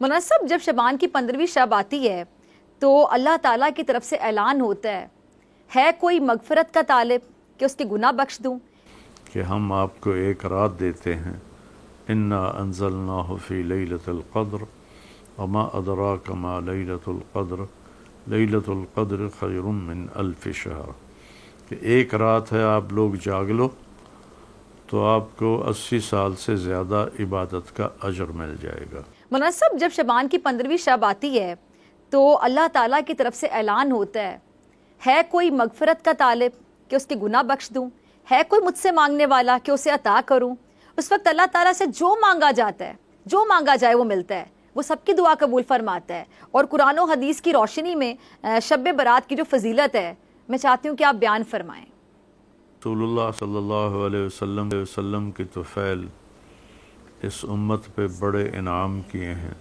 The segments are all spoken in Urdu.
مولانا صاحب، جب شعبان کی 15ویں شب آتی ہے تو اللہ تعالیٰ کی طرف سے اعلان ہوتا ہے کوئی مغفرت کا طالب کہ اس کے گناہ بخش دوں؟ کہ ہم آپ کو ایک رات دیتے ہیں، انا انزلناہ فی لیلۃ القدر وما ادراک ما لیلۃ القدر لیلۃ القدر خیر من الف شہر، کہ ایک رات ہے، آپ لوگ جاگ لو تو آپ کو 80 سال سے زیادہ عبادت کا اجر مل جائے گا۔ مولانا صاحب، جب شعبان کی 15ویں شب آتی ہے تو اللہ تعالیٰ کی طرف سے اعلان ہوتا ہے کوئی مغفرت کا طالب کہ اس کے گناہ بخش دوں، ہے کوئی مجھ سے مانگنے والا کہ اسے عطا کروں؟ اس وقت اللہ تعالیٰ سے جو مانگا جاتا ہے، جو مانگا جائے وہ ملتا ہے، وہ سب کی دعا قبول فرماتا ہے۔ اور قرآن و حدیث کی روشنی میں شب برات کی جو فضیلت ہے، میں چاہتی ہوں کہ آپ بیان فرمائیں۔ رسول اللہ صلی اللہ علیہ وسلم کی طفیل اس امت پہ بڑے انعام کیے ہیں۔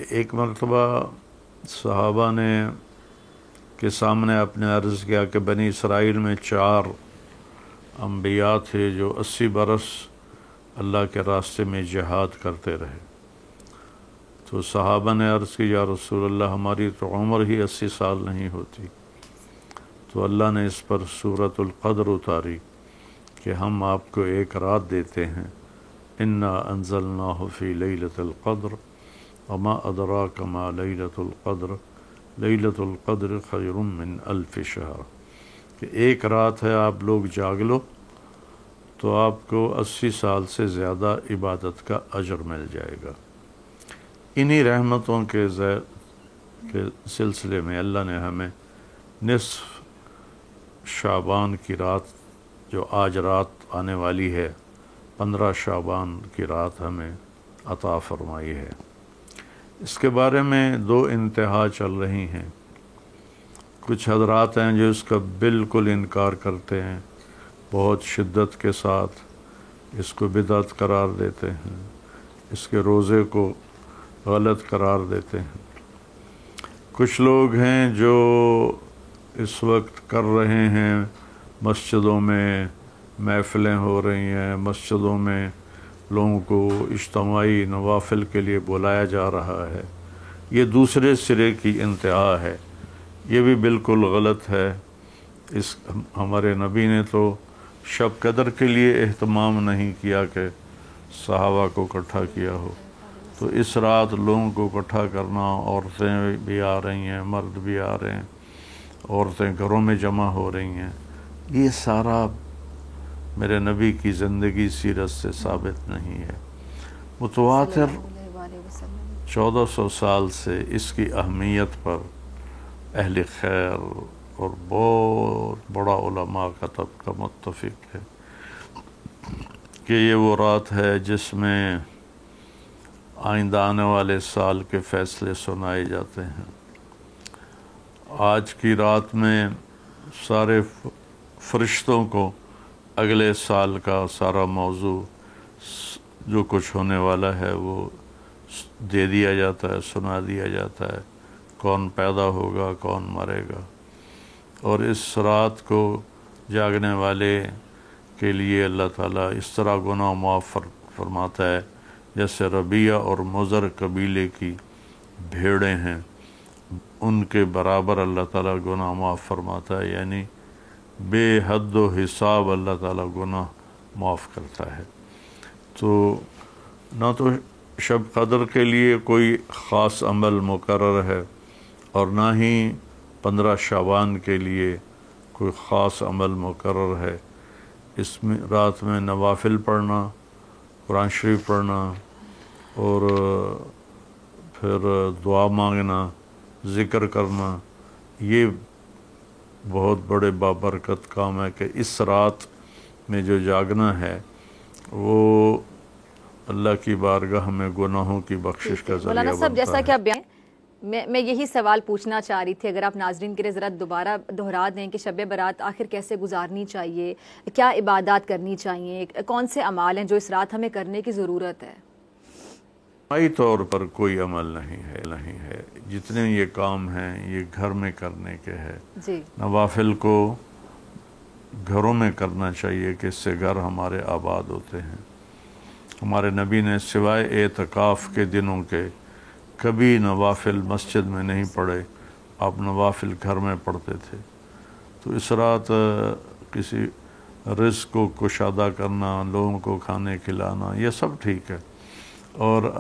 ایک مرتبہ صحابہ نے کے سامنے اپنے عرض کیا کہ بنی اسرائیل میں 4 انبیاء تھے جو 80 برس اللہ کے راستے میں جہاد کرتے رہے۔ تو صحابہ نے عرض کی، یا رسول اللہ، ہماری تو عمر ہی 80 سال نہیں ہوتی۔ تو اللہ نے اس پر سورۃ القدر اتاری کہ ہم آپ کو ایک رات دیتے ہیں، انا انزلناہ فی لیلۃ القدر وما ادراک ما لیلۃ القدر لیلۃ القدر خیر من الف شہر، کہ ایک رات ہے، آپ لوگ جاگ لو تو آپ کو 80 سال سے زیادہ عبادت کا اجر مل جائے گا۔ انہی رحمتوں کے سلسلے میں اللہ نے ہمیں نصف شعبان کی رات، جو آج رات آنے والی ہے، 15 شعبان کی رات ہمیں عطا فرمائی ہے۔ اس کے بارے میں 2 انتہا چل رہی ہیں۔ کچھ حضرات ہیں جو اس کا بالکل انکار کرتے ہیں، بہت شدت کے ساتھ اس کو بدعت قرار دیتے ہیں، اس کے روزے کو غلط قرار دیتے ہیں۔ کچھ لوگ ہیں جو اس وقت کر رہے ہیں، مسجدوں میں محفلیں ہو رہی ہیں، مسجدوں میں لوگوں کو اجتماعی نوافل کے لیے بلایا جا رہا ہے، یہ دوسرے سرے کی انتہا ہے، یہ بھی بالکل غلط ہے۔ ہمارے نبی نے تو شب قدر کے لیے اہتمام نہیں کیا کہ صحابہ کو اکٹھا کیا ہو، تو اس رات لوگوں کو اکٹھا کرنا، عورتیں بھی آ رہی ہیں، مرد بھی آ رہے ہیں، عورتیں گھروں میں جمع ہو رہی ہیں، یہ سارا میرے نبی کی زندگی سیرت سے ثابت نہیں ہے۔ متواتر 1400 سال سے اس کی اہمیت پر اہل خیر اور بہت بڑا علماء کا طبقہ متفق ہے کہ یہ وہ رات ہے جس میں آئندہ آنے والے سال کے فیصلے سنائے جاتے ہیں۔ آج کی رات میں سارے فرشتوں کو اگلے سال کا سارا موضوع جو کچھ ہونے والا ہے وہ دے دیا جاتا ہے، سنا دیا جاتا ہے، کون پیدا ہوگا، کون مرے گا۔ اور اس رات کو جاگنے والے کے لیے اللہ تعالیٰ اس طرح گناہ معاف فرماتا ہے جیسے ربیہ اور مضر قبیلے کی بھیڑیں ہیں، ان کے برابر اللہ تعالیٰ گناہ معاف فرماتا ہے، یعنی بے حد و حساب اللہ تعالیٰ گناہ معاف کرتا ہے۔ تو نہ تو شب قدر کے لیے کوئی خاص عمل مقرر ہے اور نہ ہی 15 شعبان کے لیے کوئی خاص عمل مقرر ہے۔ اس میں رات میں نوافل پڑھنا، قرآن شریف پڑھنا اور پھر دعا مانگنا، ذکر کرنا، یہ بہت بڑے بابرکت کام ہے کہ اس رات میں جو جاگنا ہے وہ اللہ کی بارگاہ میں گناہوں کی بخشش کا ذریعہ مولانا صاحب، بنتا جیسا ہے۔ کہ آپ میں یہی سوال پوچھنا چاہ رہی تھی، اگر آپ ناظرین کے لیے ذرا دوبارہ دہرا دیں کہ شب برات آخر کیسے گزارنی چاہیے، کیا عبادات کرنی چاہیے، کون سے اعمال ہیں جو اس رات ہمیں کرنے کی ضرورت ہے؟ اجتماعی طور پر کوئی عمل نہیں ہے، جتنے یہ کام ہیں یہ گھر میں کرنے کے ہیں۔ جی، نوافل کو گھروں میں کرنا چاہیے کہ اس سے گھر ہمارے آباد ہوتے ہیں۔ ہمارے نبی نے سوائے اعتکاف کے دنوں کے کبھی نوافل مسجد میں نہیں پڑھے، آپ نوافل گھر میں پڑھتے تھے۔ تو اس رات کسی رزق کو کشادہ کرنا، لوگوں کو کھانے کھلانا، یہ سب ٹھیک ہے، اور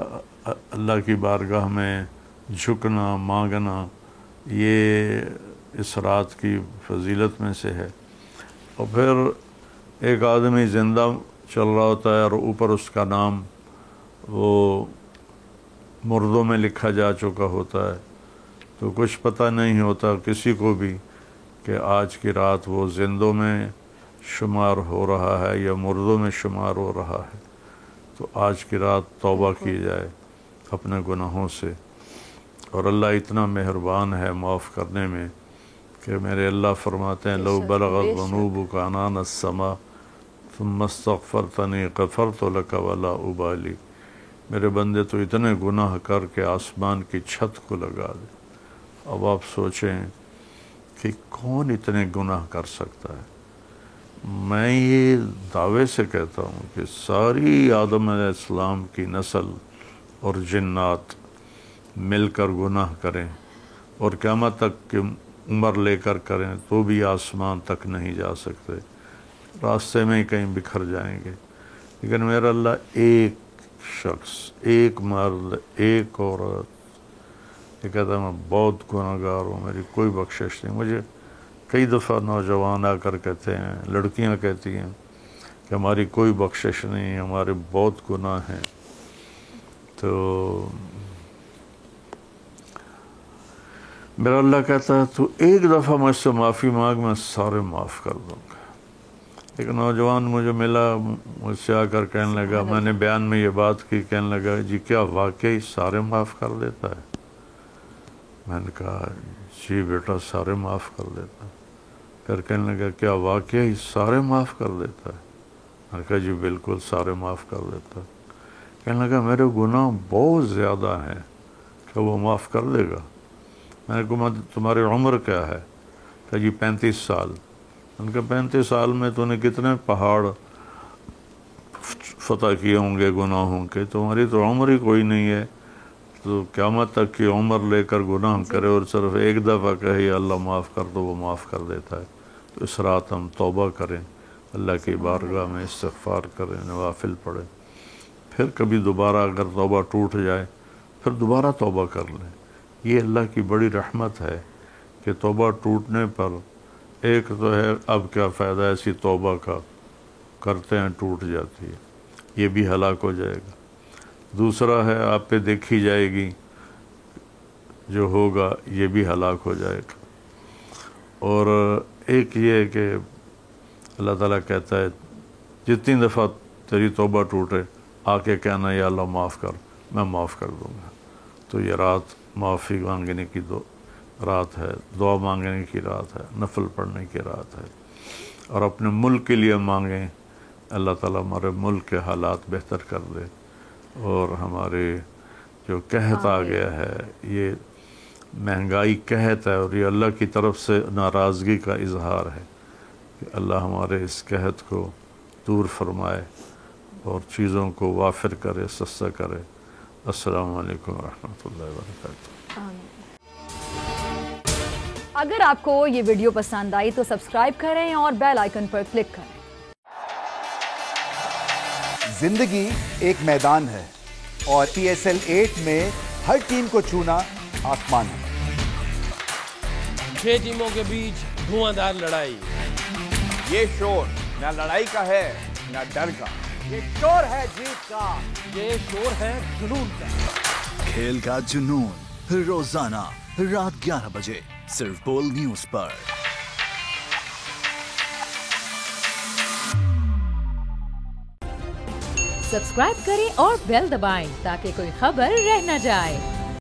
اللہ کی بارگاہ میں جھکنا مانگنا یہ اس رات کی فضیلت میں سے ہے۔ اور پھر ایک آدمی زندہ چل رہا ہوتا ہے اور اوپر اس کا نام وہ مردوں میں لکھا جا چکا ہوتا ہے، تو کچھ پتہ نہیں ہوتا کسی کو بھی کہ آج کی رات وہ زندوں میں شمار ہو رہا ہے یا مردوں میں شمار ہو رہا ہے۔ تو آج کی رات توبہ کی جائے اپنے گناہوں سے، اور اللہ اتنا مہربان ہے معاف کرنے میں کہ میرے اللہ فرماتے ہیں لو بلغت ذنوبک عنان السماء ثم استغفرتنی غفرت لک ولا ابالی، میرے بندے تو اتنے گناہ کر کے آسمان کی چھت کو لگا دے۔ اب آپ سوچیں کہ کون اتنے گناہ کر سکتا ہے؟ میں یہ دعوے سے کہتا ہوں کہ ساری آدم علیہ السلام کی نسل اور جنات مل کر گناہ کریں اور قیامت تک کی عمر لے کر کریں تو بھی آسمان تک نہیں جا سکتے، راستے میں ہی کہیں بکھر جائیں گے۔ لیکن میرا اللہ ایک شخص، ایک مرد، ایک عورت، یہ کہتا ہے میں بہت گناہ گار ہوں، میری کوئی بخشش نہیں۔ مجھے کئی دفعہ نوجوان آ کر کہتے ہیں، لڑکیاں کہتی ہیں کہ ہماری کوئی بخشش نہیں، ہمارے بہت گناہ ہیں۔ تو میرا اللہ کہتا ہے تو ایک دفعہ مجھ سے معافی مانگ، میں سارے معاف کر دوں گا۔ ایک نوجوان مجھے ملا، مجھ سے آ کر کہنے لگا، میں نے بیان میں یہ بات کی، کہنے لگا جی کیا واقعی سارے معاف کر دیتا ہے؟ میں نے کہا جی بیٹا سارے معاف کر دیتا ہے۔ پھر کہنے لگا کیا واقعی سارے معاف کر دیتا ہے؟ میں نے کہا جی بالکل سارے معاف کر دیتا ہے۔ کہنے لگا میرے گناہ بہت زیادہ ہیں کہ وہ معاف کر دے گا؟ میں نے کہا تمہاری عمر کیا ہے؟ کہا جی 35 سال۔ میں نے کہا 35 سال میں تو نے کتنے پہاڑ فتح کیے ہوں گے گناہوں کے، تمہاری تو عمر ہی کوئی نہیں ہے، تو قیامت تک کی عمر لے کر گناہ کرے اور صرف ایک دفعہ کہے اللہ معاف کر دو، وہ معاف کر دیتا ہے۔ تو اس رات ہم توبہ کریں، اللہ کی بارگاہ میں استغفار کریں، نوافل پڑھیں، پھر کبھی دوبارہ اگر توبہ ٹوٹ جائے پھر دوبارہ توبہ کر لیں۔ یہ اللہ کی بڑی رحمت ہے کہ توبہ ٹوٹنے پر ایک تو ہے اب کیا فائدہ ایسی توبہ کا، کرتے ہیں ٹوٹ جاتی ہے، یہ بھی ہلاک ہو جائے گا۔ دوسرا ہے آپ پہ دیکھی جائے گی، جو ہوگا یہ بھی ہلاک ہو جائے گا۔ اور ایک یہ ہے کہ اللہ تعالیٰ کہتا ہے جتنی دفعہ تیری توبہ ٹوٹے آ کے کہنا یا اللہ معاف کر، میں معاف کر دوں گا۔ تو یہ رات معافی مانگنے کی رات ہے، دعا مانگنے کی رات ہے، نفل پڑھنے کی رات ہے، اور اپنے ملک کے لیے مانگیں اللہ تعالیٰ ہمارے ملک کے حالات بہتر کر دے، اور ہمارے جو قحط آ گیا ہے، یہ مہنگائی قحط ہے اور یہ اللہ کی طرف سے ناراضگی کا اظہار ہے، کہ اللہ ہمارے اس قحط کو دور فرمائے اور چیزوں کو وافر کرے، سستا کرے۔ السلام علیکم ورحمۃ اللہ وبرکاتہ۔ اگر آپ کو یہ ویڈیو پسند آئی تو سبسکرائب کریں اور بیل آئیکن پر کلک کریں۔ زندگی ایک میدان ہے اور PSL 8 میں ہر ٹیم کو چھونا آسمان ہے۔ 6 ٹیموں کے بیچ دھواں لڑائی، یہ شور نہ لڑائی کا ہے نہ ڈر کا، یہ شور ہے جیت کا، یہ شور ہے جنون کا۔ کھیل کا جنون روزانہ رات 11 بجے صرف بول نیوز پر۔ سبسکرائب کریں اور بیل دبائیں تاکہ کوئی خبر رہ نہ جائے۔